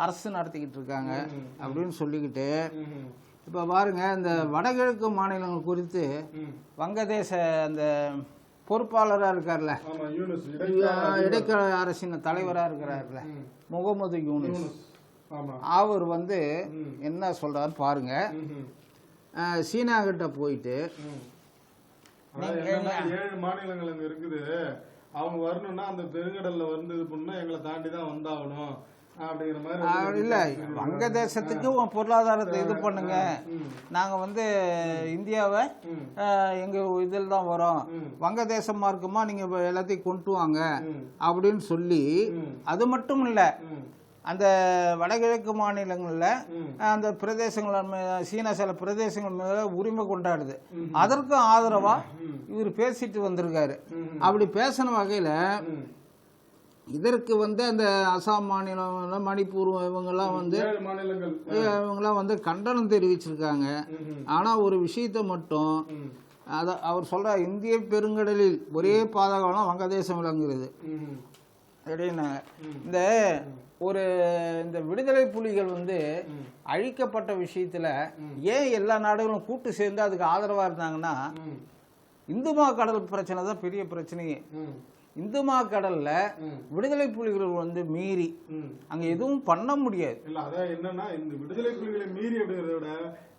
அரசு நடத்திக்கிட்டு இருக்காங்க அப்படின்னு சொல்லிக்கிட்டு, இப்ப பாருங்க இந்த வடகிழக்கு மாநிலங்கள் குறித்து வங்கதேச அந்த பொறுப்பாளரா இருக்கார்ல, இடைக்கால அரசின் தலைவரா இருக்கிறார்ல முகமது யூனுஸ், அவர் வந்து என்ன சொல்றாரு பாருங்க. சீனா கிட்ட போயிட்டு 7 மாநிலங்கள் அங்க இருக்குது, அவங்க வரணும்னா அந்த பெருங்கடல்ல வந்து இது பண்ணா எங்களை தாண்டி தான் வந்தாகணும் அப்படிங்கிற மாதிரி. இல்ல, வங்கதேசத்துக்கு பொருளாதாரத்தை இது பண்ணுங்க, நாங்க வந்து இந்தியாவை எங்க இதில் தான் வரோம், வங்கதேசம் மார்க்கமா நீங்க எல்லாத்தையும் கொண்டு வாங்க அப்படின்னு சொல்லி. அது மட்டும் இல்ல, அந்த வடகிழக்கு மாநிலங்கள்ல அந்த பிரதேசங்கள் சீனா சில பிரதேசங்கள் மேல உரிமை கொண்டாடுது, அதற்கும் ஆதரவா இவர் பேசிட்டு வந்திருக்காரு. அப்படி பேசின வகையில இதற்கு வந்து அந்த அசாம் மாநிலம், மணிப்பூர் இவங்கெல்லாம் வந்து கண்டனம் தெரிவிச்சிருக்காங்க. ஆனா ஒரு விஷயத்த மட்டும் அவர் சொல்ற, இந்திய பெருங்கடலில் ஒரே பாதுகாவலம் வங்கதேசம் விளங்குகிறது. இந்த விடுதலை புலிகள் வந்து அழிக்கப்பட்ட விஷயத்துல ஏன் எல்லா நாடுகளும் கூட்டு சேர்ந்து அதுக்கு ஆதரவா இருந்தாங்கன்னா, இந்து கடல் பிரச்சனை தான் பெரிய பிரச்சனையே. இந்து கடல்ல விடுதலை புலிகள் வந்து மீறி அங்க எதுவும் பண்ண முடியாது. இல்ல அதான் என்னன்னா, இந்த விடுதலை புலிகளை மீறி அப்படிங்கிறத விட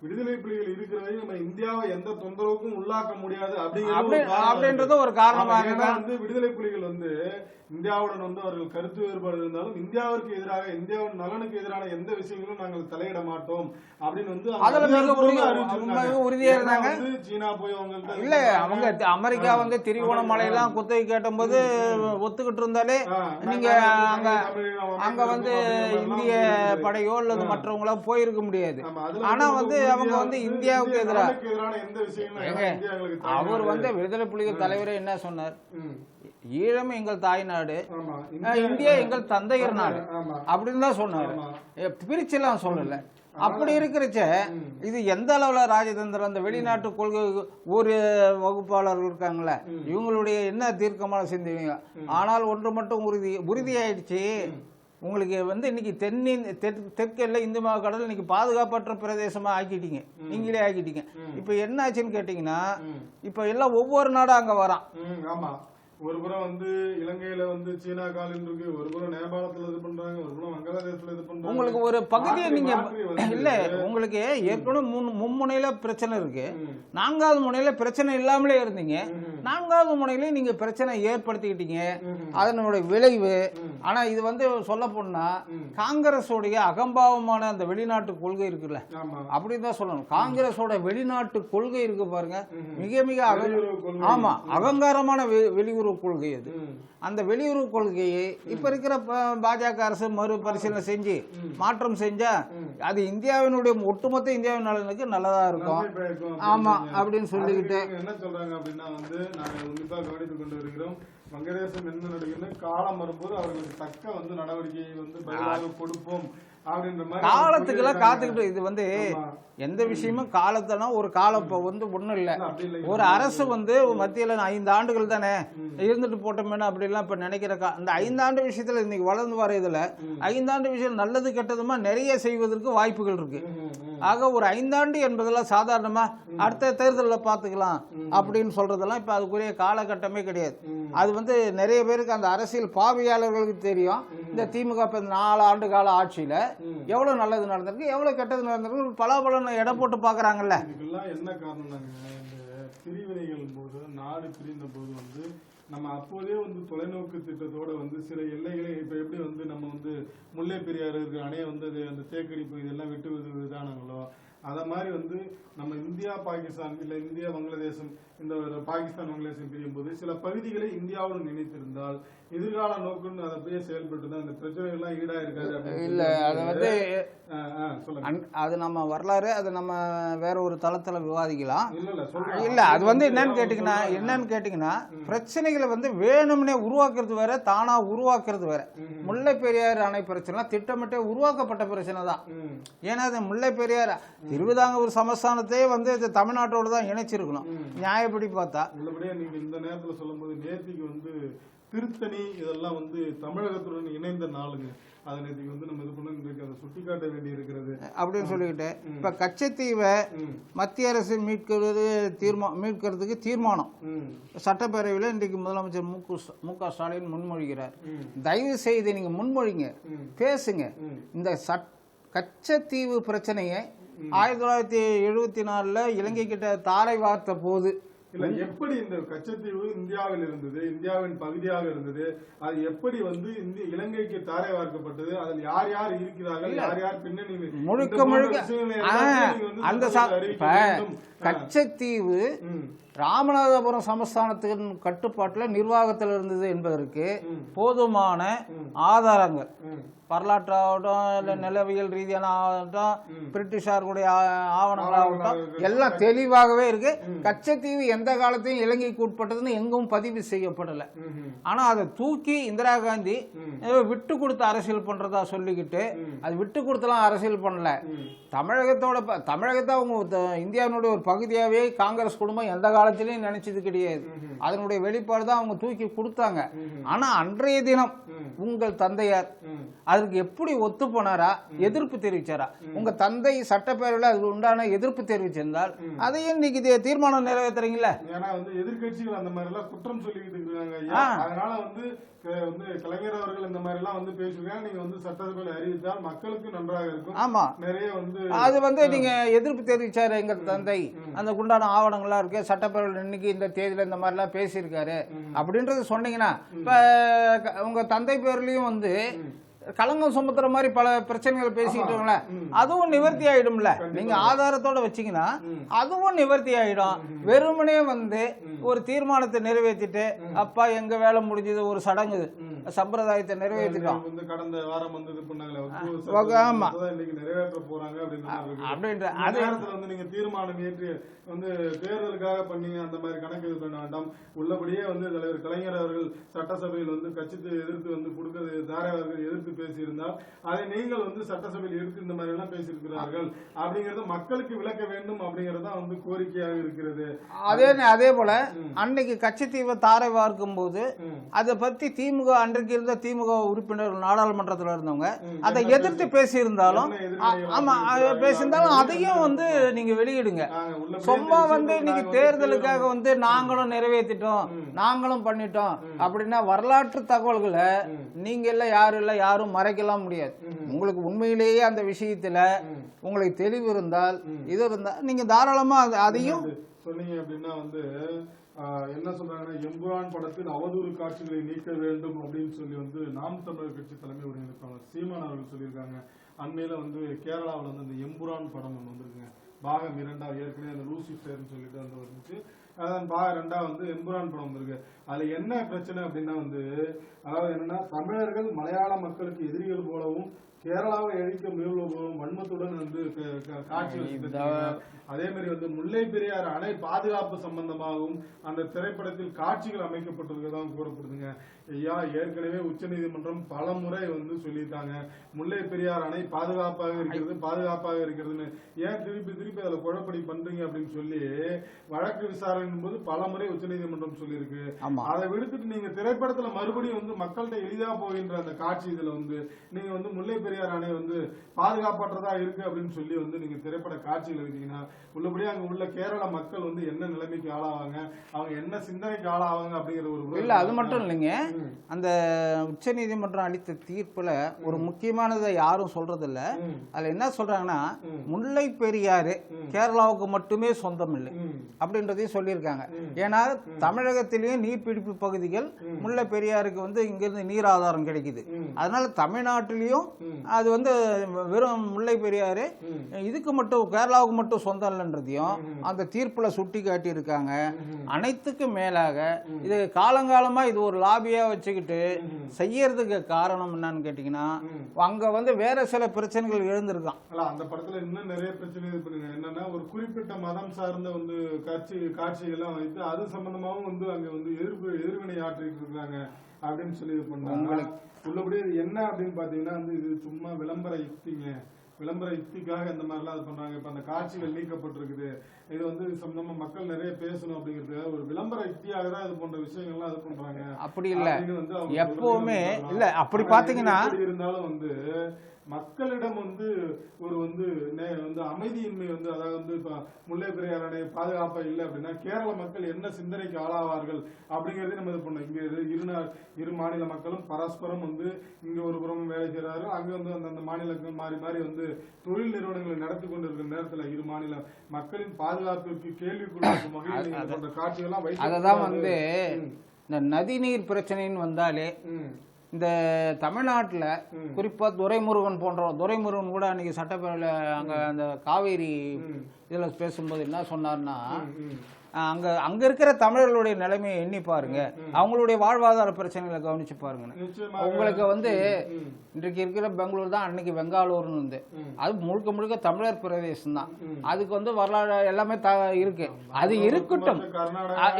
விடுதலை புலிகள் இருக்கிறதை நம்ம இந்தியாவை எந்த தொந்தரவுக்கும் உள்ளாக்க முடியாது அப்படின்றது ஒரு காரணமாக வந்து விடுதலை புலிகள் வந்து இந்தியாவுடன் வந்து அவர்கள் கருத்து வேறுபாடு இருந்தாலும் இந்தியாவிற்கு எதிராக, இந்தியாவின் நலனுக்கு எதிரான எந்த விஷயங்களும் நாங்கள் தலையிட மாட்டோம் அப்படின்னு வந்து உறுதியா இருந்தாங்க. சீனா போய் அவங்கள்ட்ட இல்ல, அவங்க அமெரிக்கா வந்து திரிகோணமலை எல்லாம் குத்தகை கேட்டும் போது ஒத்துக்கிட்டு இருந்தாலே நீங்க அங்க வந்து இந்திய படையோ அல்லது மற்றவங்களோ போயிருக்க முடியாது. ஆனா வந்து அவங்க வந்து இந்தியாவுக்கு எதிராக அவர் வந்து விடுதலை புலிகள் தலைவரே என்ன சொன்னார், ஈழம் எங்கள் தாய் நாடு, ஆமா இந்தியா எங்கள் தந்தையர் நாடு ஆமா அப்படின்னு தான் சொன்னாரு. பிரிச்செல்லாம் சொல்லல. அப்படி இருக்கிறச்ச இது எந்த அளவுல ராஜதந்திரம், அந்த வெளிநாட்டு கொள்கை ஒரு வகுப்பாளர்கள் இருக்காங்களே இவங்களுடைய என்ன தீர்க்கமான சிந்தனைங்க. ஆனால் ஒன்று மட்டும் உறுதியாயிடுச்சு, உங்களுக்கு வந்து இன்னைக்கு தெற்கெல்ல இந்து கடல் இன்னைக்கு பாதுகாப்பற்ற பிரதேசமா ஆக்கிட்டீங்க, நீங்களே ஆக்கிட்டீங்க. இப்ப என்ன ஆச்சுன்னு கேட்டீங்கன்னா இப்ப எல்லாம் ஒவ்வொரு நாடும் அங்க வரான். ஆமா, ஒரு புறம் வந்து இலங்கையில வந்து சீனா காலின் இருக்கு, ஒரு புறம் நேபாளத்துல இது பண்றாங்க, ஒரு புறம் வங்காளதேசத்துல இது பண்றாங்க. உங்களுக்கு ஒரு பகுதியை நீங்க இல்ல, உங்களுக்கு ஏற்கனவே மும்முனையில பிரச்சனை இருக்கு, நான்காவது முனையில பிரச்சனை இல்லாமலே இருந்தீங்க, நான்காவது முனையில நீங்க பிரச்சனை ஏற்படுத்திக்கிட்டீங்க. அதனுடைய விளைவு. ஆனா இது வந்து சொல்ல போனா காங்கிரஸோடைய அகம்பாவமான அந்த வெளிநாட்டு கொள்கை இருக்குல்ல, அப்படிதான் சொல்லணும். காங்கிரஸோட வெளிநாட்டு கொள்கை இருக்கு பாருங்க, மிக மிக ஆமா அகங்காரமான வெளியுறவு கொள்கை அது. அந்த வெளியுறவு கொள்கையை இப்ப இருக்கிற பாஜக அரசு மறுபரிசீலனை செஞ்சு மாற்றம் செஞ்சா அது இந்தியாவினுடைய ஒட்டுமொத்த இந்தியாவின் நலனுக்கு நல்லதா இருக்கும். ஆமா அப்படின்னு சொல்லிக்கிட்டு என்ன சொல்றாங்க அப்படின்னா வந்து நாங்கள் உன்னிப்பா கவனித்துக் கொண்டு இருக்கிறோம், வங்கதேசம் என்ன நடக்குதுன்னு காலம் வரும்போது அவர்களுக்கு தக்க வந்து நடவடிக்கையை வந்து பதிலாக கொடுப்போம் அப்படின்ற மாதிரி காலத்துக்கெல்லாம் காத்துக்கிட்டு. இது வந்து எந்த விஷயமும் காலத்தனா ஒரு காலம் இப்ப வந்து ஒண்ணும் இல்ல. ஒரு அரசு வந்து மத்தியில 5 ஆண்டுகள் தானே இருந்துட்டு போட்டோமேனு அப்படி எல்லாம் இப்ப நினைக்கிற அந்த 5 ஆண்டு விஷயத்துல இன்னைக்கு வளர்ந்து வர இதுல 5 ஆண்டு விஷயம் நல்லது கெட்டதுமா நிறைய செய்வதற்கு வாய்ப்புகள் இருக்கு. ஆக ஒரு 5 ஆண்டு என்பதெல்லாம் சாதாரணமா அடுத்த தேர்தலில் பார்த்துக்கலாம் அப்படின்னு சொல்றதெல்லாம் இப்ப அதுக்குரிய காலகட்டமே கிடையாது. அது வந்து நிறைய பேருக்கு அந்த அரசியல் பார்வையாளர்களுக்கு தெரியும். இந்த திமுக 4 ஆண்டு கால ஆட்சியில எவ்வளவு நல்லது நடந்திருக்கு, எவ்வளவு கெட்டது நடந்திருக்கு, பல இடம் போட்டு பாக்குறாங்கல்ல. இதுக்கெல்லாம் என்ன காரணம்? இந்த பிரிவினைகள் போது, நாடு பிரிந்த போது வந்து நம்ம அப்போதே வந்து தொலைநோக்கு திட்டத்தோட வந்து சில எல்லைகளை இப்ப எப்படி வந்து நம்ம வந்து முல்லை பெரியாறு இருக்கிற அணையை வந்து அந்த தேக்கடிப்பு இதெல்லாம் விட்டு விதானாங்களோ அத மாதிரி வந்து நம்ம இந்தியா பாகிஸ்தான் இல்ல இந்தியா வங்களாதேசம் இந்த பாகிஸ்தான் வங்களாதேசம் பிரியும் போது சில பகுதிகளை இந்தியாவோடு நினைத்திருந்தால் எதிர்கால நோக்குன்னு அதை அப்படியே செயல்பட்டு தான் இந்த பிரச்சனை எல்லாம் ஈடா இருக்காது. இல்ல அது வந்து அது நம்ம வரலாறு, அது நம்ம வேற ஒரு தளத்துல விவாதிக்கலாம். இல்ல அது வந்து என்னன்னு கேட்டீங்கன்னா பிரச்சனைகளை வந்து வேணும்னே உருவாக்குறது வேற, தானா உருவாக்குறது வேற. முல்லை பெரியாறு அணை பிரச்சனை திட்டமிட்டே உருவாக்கப்பட்ட பிரச்சனை தான். ஏன்னா அது முல்லை பெரியாறு திருவிதாங்கூர் சமஸ்தானத்தையே வந்து தமிழ்நாட்டோட தான் இணைச்சிருக்கணும் நியாயப்படி பார்த்தா. உள்ளபடியா நீங்க இந்த நேரத்துல சொல்லும் போது நேற்றுக்கு வந்து திருத்தணி இதெல்லாம் வந்து தமிழகத்துடன் இணைந்த நாளுங்க. அதை நேற்றுக்கு வந்து நம்ம இது பண்ண அதை சுட்டிக்காட்ட வேண்டி இருக்கிறது அப்படின்னு சொல்லிக்கிட்டு இப்ப கச்சத்தீவை மத்திய அரசு மீட்கிறதுக்கு தீர்மானம் சட்டப்பேரவையில் இன்றைக்கு முதலமைச்சர் மு.க. ஸ்டாலின் முன்மொழிகிறார். தயவு செய்து நீங்க முன்மொழிங்க, பேசுங்க. இந்த கச்சத்தீவு பிரச்சனையை 1974 இலங்கை கிட்ட தாரை வார்த்த போது இல்ல எப்படி இந்த கச்சத்தீவு இந்தியாவில் இருந்தது, இந்தியாவின் பகுதியாக இருந்தது, அது எப்படி வந்து இலங்கைக்கு தாரை வார்க்கப்பட்டது, அதில் யார் யார் இருக்கிறார்கள், யார் யார் பின்னணி முழுக்க அந்த கச்சத்தீவு ராமநாதபுரம் சமஸ்தானத்தின் கட்டுப்பாட்டில் நிர்வாகத்தில் இருந்தது என்பதற்கு போதுமான ஆதாரங்கள் வரலாற்றாகட்டும் இல்ல நிலவியல் ரீதியான ஆகட்டும் பிரிட்டிஷாருடைய ஆவணங்களாகட்டும் எல்லாம் தெளிவாகவே இருக்கு. கச்சத்தீவு எந்த காலத்தையும் இலங்கைக்கு உட்பட்டதுன்னு எங்கும் பதிவு செய்யப்படல. ஆனா அதை தூக்கி இந்திரா காந்தி விட்டு கொடுத்து அரசியல் பண்றதா சொல்லிக்கிட்டு அது விட்டு கொடுத்தலாம் அரசியல் பண்ணல. தமிழகத்தை அவங்க இந்தியாவினுடைய ஒரு பகுதியாவே காங்கிரஸ் குடும்பம் எந்த காலத்திலையும் நினைச்சது கிடையாது. அதனுடைய வெளிப்பாடு தான் அவங்க தூக்கி கொடுத்தாங்க. ஆனா அன்றைய தினம் உங்கள் தந்தையார் அதுக்கு எப்படி ஒத்து போனாரா, எதிர்ப்பு தெரிவிச்சாரா? உங்க தந்தை சட்டப்பேரவையில் அதுக்கு உண்டான எதிர்ப்பு தெரிவிச்சிருந்தால் அதையும் இன்னைக்கு தீர்மானம் நிறைவேற்றுறீங்களா? ஏன்னா வந்து எதிர்கட்சிகள் அந்த மாதிரி எல்லாம் குற்றம் சொல்லிக்கிட்டு இருக்காங்க. அதனால வந்து கலைஞர் அவர்கள் இந்த மாதிரி எல்லாம் வந்து பேசுறாங்க. நீங்க வந்து சட்டசபையில் அறிவித்தால் மக்களுக்கு நன்றாக இருக்கும். ஆமா, நிறைய வந்து அது வந்து நீங்க எதிர்ப்பு தெரிவிச்சாரு எங்க தந்தை, அந்த குண்டான ஆவணங்கள்லாம் இருக்கு, சட்டப்பேரவையில் இன்னைக்கு இந்த தேதியில இந்த மாதிரி எல்லாம் பேசியிருக்காரு அப்படின்றது சொன்னீங்கன்னா இப்ப உங்க தந்தை பேர்லயும் வந்து களங்கம் சுமத்துற மாதிரி பல பிரச்சனைகள் பேசிக்கிட்டோங்களே, அதுவும் நிவர்த்தி ஆயிடும்ல. நீங்க ஆதாரத்தோட வச்சீங்கன்னா அதுவும் நிவர்த்தி ஆயிடும். வெறுமனே வந்து ஒரு தீர்மானத்தை நிறைவேற்றிட்டு அப்பா எங்க வேலை முடிஞ்சது, ஒரு சடங்கு சம்பிரதாயத்தை நிறைவேற்றிட்டோம் கடந்த வாரம் வந்து இது பண்ணாங்களே, ஆமா இன்னைக்கு நிறைவேற்ற போறாங்க அப்படின்ற அதே நேரத்துல வந்து நீங்க தீர்மானம் ஏற்றி வந்து தேர்தலுக்காக பண்ணீங்க, அந்த மாதிரி கணக்கு இது பண்ண வேண்டாம். உள்ளபடியே வந்து தலைவர் கலைஞர் அவர்கள் சட்டசபையில் வந்து கட்சித்தை எதிர்த்து வந்து கொடுக்கிறது தாரை அவர்கள் எதிர்த்து பேசியிருந்தால் அதை நீங்கள் வந்து சட்டசபையில் எடுத்து இந்த மாதிரி எல்லாம் பேசியிருக்கிறார்கள் அப்படிங்கறது மக்களுக்கு விளக்க வேண்டும் அப்படிங்கறது தான் வந்து கோரிக்கையாக இருக்கிறது. அதே போல அன்னைக்கு கட்சித்தீவை தாரை வார்க்கும் போது அதை பத்தி திமுக அன்றைக்கு இருந்த திமுக உறுப்பினர்கள் நாடாளுமன்றத்தில் இருந்தவங்க அதை எதிர்த்து பேசியிருந்தாலும் ஆமா பேசியிருந்தாலும் அதையும் வந்து நீங்க வெளியிடுங்க. சும்மா வந்து இன்னைக்கு தேர்தலுக்காக வந்து நாங்களும் நிறைவேற்றிட்டோம் நாங்களும் பண்ணிட்டோம் அப்படின்னா வரலாற்று தகவல்களை நீங்க இல்ல யாரும் மறைக்கலாம் முடியாது. உங்களுக்கு உண்மையிலேயே அந்த விஷயத்துல உங்களுக்கு தெளிவு இருந்தால் இது இருந்தா நீங்க தாராளமா அதையும் சொன்னீங்க அப்படின்னா வந்து என்ன சொல்றாங்கன்னா, எம்புரான் படத்தில் அவதூறு காட்சிகளை நீக்க வேண்டும் அப்படின்னு சொல்லி வந்து நாம் தமிழர் கட்சி தலைமை ஒருங்கிணைப்பாளர் சீமான் அவர்கள் சொல்லியிருக்காங்க. அண்மையில வந்து கேரளாவில் வந்து இந்த எம்புரான் படம் ஒன்று வந்திருக்குங்க, பாகம் 2 ஏற்கனவே அந்த லூசிஃபர்னு சொல்லிட்டு அந்த வந்துச்சு. அதான் பாகம் 2 வந்து எம்புரான் படம் வந்திருக்கு. அதுல என்ன பிரச்சனை அப்படின்னா வந்து, அதாவது என்னன்னா, தமிழர்கள் மலையாள மக்களுக்கு எதிரிகள் போலவும் கேரளாவை அழிக்க முயல்வது போலவும் வன்மத்துடன் வந்து காட்சி அதே மாதிரி வந்து முல்லை பெரியாறு அணை பாதுகாப்பு சம்பந்தமாகவும் அந்த திரைப்படத்தில் காட்சிகள் அமைக்கப்பட்டிருக்கதான் கூறப்படுதுங்க. ஐயா, ஏற்கனவே உச்ச நீதிமன்றம் பல முறை வந்து சொல்லிட்டாங்க முல்லை பெரியாறு அணை பாதுகாப்பாக இருக்கிறதுன்னு. ஏன் திருப்பி அதுல குழப்படி பண்றீங்க அப்படின்னு சொல்லி வழக்கு விசாரணையின் போது பல முறை உச்ச நீதிமன்றம் சொல்லியிருக்கு. அதை விடுத்துட்டு நீங்க திரைப்படத்துல மறுபடியும் வந்து மக்கள்கிட்ட எளிதா போகின்ற அந்த காட்சி இதுல வந்து நீங்க வந்து முல்லை பெரியாறு அணை வந்து பாதுகாப்பற்றதா இருக்கு அப்படின்னு சொல்லி வந்து நீங்க திரைப்பட காட்சிகள் எடுத்தீங்கன்னா உள்ளபடியே அங்க உள்ள கேரள மக்கள் வந்து என்ன நிலைமைக்கு ஆளாவாங்க, அவங்க என்ன சிந்தனைக்கு ஆளாவாங்க அப்படிங்கிற ஒரு இல்ல. அது மட்டும் இல்லைங்க, அந்த உச்ச நீதிமன்றம் அளித்த தீர்ப்புல ஒரு முக்கியமானதை யாரும் சொல்றது இல்ல. அதுல என்ன சொல்றாங்கன்னா, முல்லை பெரியாறு கேரளாவுக்கு மட்டுமே சொந்தம் இல்லை அப்படின்றதையும் சொல்லியிருக்காங்க. ஏன்னா தமிழகத்திலேயும் நீர்பிடிப்பு பகுதிகள் முல்லை பெரியாருக்கு வந்து இங்கிருந்து நீர் ஆதாரம் கிடைக்குது. அதனால தமிழ்நாட்டிலையும் அது வந்து வெறும் முல்லை பெரியாறு இதுக்கு மட்டும் கேரளாவுக்கு மட்டும் சொந்தம் இல்லைன்றதையும் அந்த தீர்ப்புல சுட்டி காட்டி இருக்காங்க. அனைத்துக்கும் மேலாக இது காலங்காலமா இது ஒரு லாபியா வச்சுக்கிட்டு செய்யறதுக்கு காரணம் என்னன்னு கேட்டீங்கன்னா, அங்க வந்து வேற சில பிரச்சனைகள் எழுந்திருக்கான். அந்த படத்துல இன்னும் நிறைய பிரச்சனை என்னன்னா, ஒரு குறிப்பிட்ட மதம் சார்ந்த வந்து காட்சிகள்லாம் வைத்து அது சம்பந்தமாவும் வந்து அங்க வந்து எதிர்வினை ஆற்றிட்டு இருக்காங்க அப்படின்னு சொல்லி இது பண்ணாங்க. உள்ளபடியே என்ன அப்படின்னு பாத்தீங்கன்னா வந்து இது சும்மா விளம்பர யுக்திக்காக இந்த மாதிரிலாம் இது பண்றாங்க. இப்ப அந்த காட்சிகள் நீக்கப்பட்டிருக்குது, இது வந்து சம்பந்தமா மக்கள் நிறைய பேசணும் அப்படிங்கிறது ஒரு விளம்பர யுக்தியாக தான் இது போன்ற விஷயங்கள்லாம் இது பண்றாங்க. அப்படி இல்ல, எப்பவுமே இல்ல. அப்படி பாத்தீங்கன்னா இருந்தாலும் வந்து மக்களிடம் வந்து ஒரு வந்து அமைதியின்மை வந்து, அதாவது வந்து இப்ப முல்லை பெரியாறு அணை பாதுகாப்பா இல்லை அப்படின்னா கேரள மக்கள் என்ன சிந்தனைக்கு ஆளாவார்கள் அப்படிங்கறதே நம்ம இது பண்ணோம். இங்க இரு மாநில மக்களும் பரஸ்பரம் வந்து இங்க ஒரு புறம் வேலை செய்யறாரு, அங்க வந்து அந்த மாநிலங்கள் மாறி மாறி வந்து தொழில் நிறுவனங்களை நடத்தி கொண்டிருக்கிற நேரத்துல இரு மாநில மக்களின் பாதுகாப்பிற்கு கேள்விக்குள்ளாக்கும் வகையில் போன்ற காட்சிகள்லாம் வைத்து அததான் வந்து இந்த நதிநீர் பிரச்சனைன்னு வந்தாலே இந்த தமிழ்நாட்டில் குறிப்பா துரைமுருகன் கூட அன்னைக்கு சட்டப்பேரவையில் அங்க அந்த காவேரி இதுல பேசும்போது என்ன சொன்னார்னா, அங்க இருக்கிற தமிழர்களுடைய நிலைமையை எண்ணி பாருங்க, அவங்களுடைய வாழ்வாதார பிரச்சனைகளை கவனிச்சு பாருங்க. உங்களுக்கு வந்து இன்றைக்கு இருக்கிற பெங்களூர் தான் அன்னைக்கு பெங்காலூர்னு வந்து அது முழுக்க தமிழர் பிரதேசம் தான். அதுக்கு வந்து வரலாறு எல்லாமே இருக்கு. அது இருக்கட்டும்,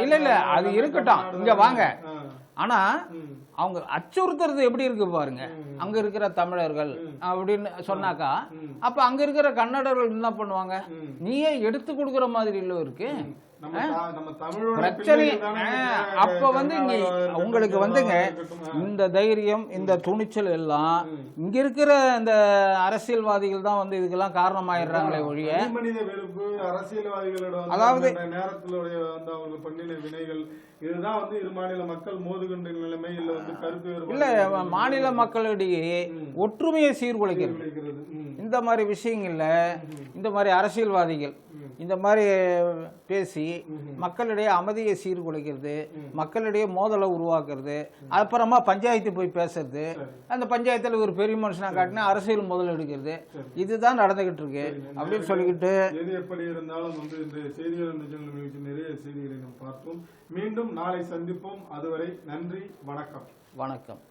இல்ல அது இருக்கட்டும், இங்க வாங்க. ஆனா அவங்க அச்சுறுத்துறது எப்படி இருக்கு பாருங்க, அங்க இருக்கிற தமிழர்கள் அப்படின்னு சொன்னாக்கா அப்ப அங்க இருக்கிற கன்னடர்கள் என்ன பண்ணுவாங்க, நீயே எடுத்து கொடுக்குற மாதிரி இல்ல இருக்கு பிரச்சனை. அப்ப வந்து உங்களுக்கு வந்துங்க இந்த தைரியம் இந்த துணிச்சல் எல்லாம் இங்க இருக்கிற இந்த அரசியல்வாதிகள் தான் வந்து இதுக்கெல்லாம் காரணமாயிடுறாங்களே ஒழிய மனித வெறுப்பு அரசியல்வாதிகளோட அதாவது நேரத்திலுடைய அவங்க பண்ணின வினைகள் இதுதான் வந்து இரு மாநில மக்கள் மோதுகின்ற நிலைமை இல்ல வந்து கருத்து இல்ல மாநில மக்களிடையே ஒற்றுமையை சீர்குலைக்கிறது. இந்த மாதிரி விஷயங்கள்ல இந்த மாதிரி அரசியல்வாதிகள் இந்த மாதிரி பேசி மக்களிடையே அமைதியை சீர்குலைக்கிறது, மக்களிடையே மோதலை உருவாக்குறது, அப்புறமா பஞ்சாயத்து போய் பேசுறது, அந்த பஞ்சாயத்துல ஒரு பெரிய மனுஷனா காட்டினா அரசியல் முதல் எடுக்கிறது, இதுதான் நடந்துகிட்டு இருக்கு அப்படின்னு சொல்லிக்கிட்டு எது எப்படி இருந்தாலும் வந்து இந்த செய்திகள் நிகழ்ச்சி நிறைய செய்திகளை நாம் பார்த்தோம். மீண்டும் நாளை சந்திப்போம். அதுவரை நன்றி, வணக்கம். வணக்கம்.